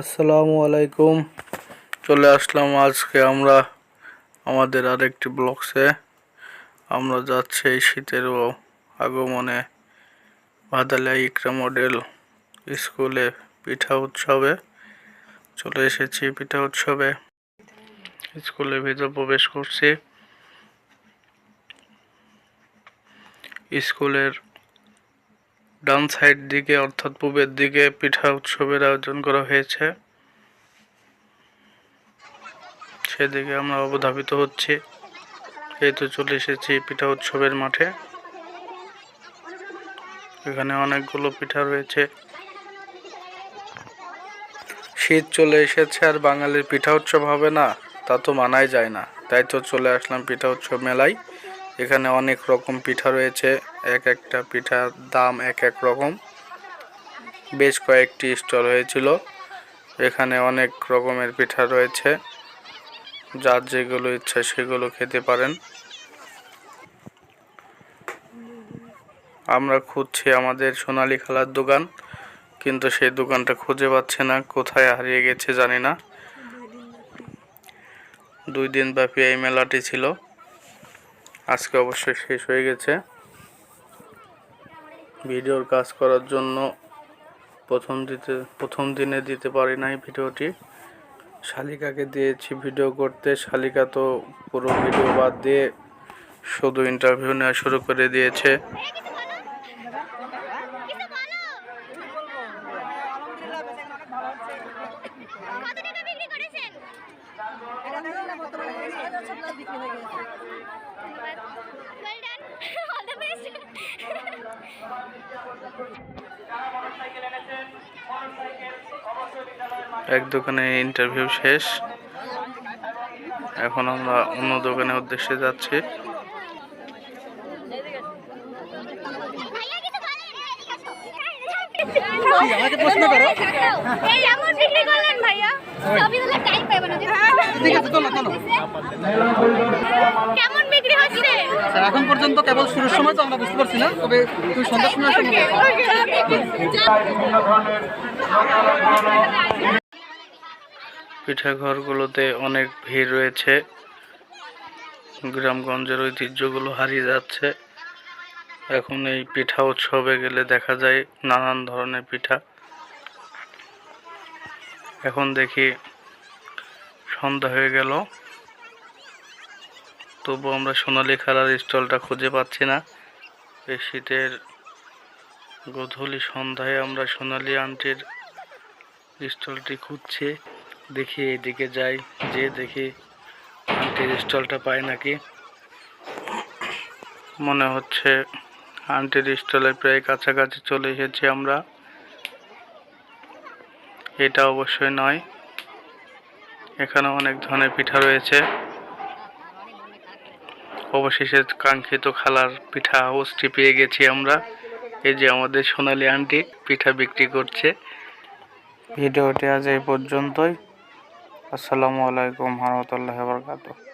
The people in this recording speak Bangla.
আসসালামু আলাইকুম। চলে আসলাম আজকে আমরা আমাদের আরেকটি ব্লগসে। আমরা যাচ্ছি এই শীতের আগমনে ভাদালিয়া ইকরা মডেল স্কুলে পিঠা উৎসবে। চলে এসেছি পিঠা উৎসবে। স্কুলের ভিতর প্রবেশ করছি। স্কুলের ডান সাইড দিকে অর্থাৎ পূবের দিকে পিঠা উৎসবের আয়োজন করা হয়েছে, সেদিকে আমরা অবধাবিত হচ্ছি। এই তো চলে এসেছি পিঠা উৎসবের মাঠে। এখানে অনেকগুলো পিঠা রয়েছে। শীত চলে এসেছে আর বাঙালির পিঠা উৎসব হবে না তা তো মানাই যায় না। তাই তো চলে আসলাম পিঠা উৎসব মেলায়। এখানে অনেক রকম পিঠা রয়েছে, এক একটা পিঠার দাম এক এক রকম। বেশ কয়েকটি স্টল হয়েছিল। এখানে অনেক রকমের পিঠা রয়েছে, যার যেগুলো ইচ্ছা সেগুলো খেতে পারেন। আমরা খুঁজছি আমাদের সোনালী খালার দোকান, কিন্তু সেই দোকানটা খুঁজে পাচ্ছি না, কোথায় হারিয়ে গেছে জানি না। 2 দিন ব্যাপী এই মেলাটি ছিল, আজকে অবশ্যই শেষ হয়ে গেছে। ভিডিওর কাজ করার জন্য প্রথম দিনে দিতে পারি নাই ভিডিওটি। শালিকাকে দিয়েছি ভিডিও করতে, শালিকা তো পুরো ভিডিও বাদ দিয়ে শুধু ইন্টারভিউ নেওয়া শুরু করে দিয়েছে। এক দোকানে ইন্টারভিউ শেষ, এখন আমরা অন্য দোকানের উদ্দেশ্যে যাচ্ছি। এখন পর্যন্ত কেবল শুরুর সময় তো আমরা বুঝতে পারছি না, তবে তুই সন্ধ্যার সময় পিঠাঘরগুলোতে অনেক ভিড় রয়েছে। গ্রামগঞ্জের ঐতিহ্যগুলো হারিয়ে যাচ্ছে। এখন এই পিঠা উৎসবে গেলে দেখা যায় নানান ধরনের পিঠা। এখন দেখি সন্ধ্যা হয়ে গেল, তবু আমরা সোনালী খালার স্টলটা খুঁজে পাচ্ছি না। এই শীতের গোধূলি সন্ধ্যায় আমরা সোনালী আন্টির স্টলটি খুঁজছি। দেখি এইদিকে যাই, যে দেখি আন্টির স্টলটা পাই নাকি। মনে হচ্ছে আন্টির স্টলে প্রায় কাছাকাছি চলে এসেছি আমরা। এটা অবশ্যই নয়, এখানে অনেক ধরনের পিঠা রয়েছে। অবশেষে কাঙ্ক্ষিত খালার পিঠা হাউসটি পেয়ে গেছি আমরা। এই যে আমাদের সোনালী আন্টি পিঠা বিক্রি করছে। ভিডিওটি আজ এই পর্যন্তই। আসসালামু আলাইকুম ওয়া রাহমাতুল্লাহি ওয়া বারাকাতুহু।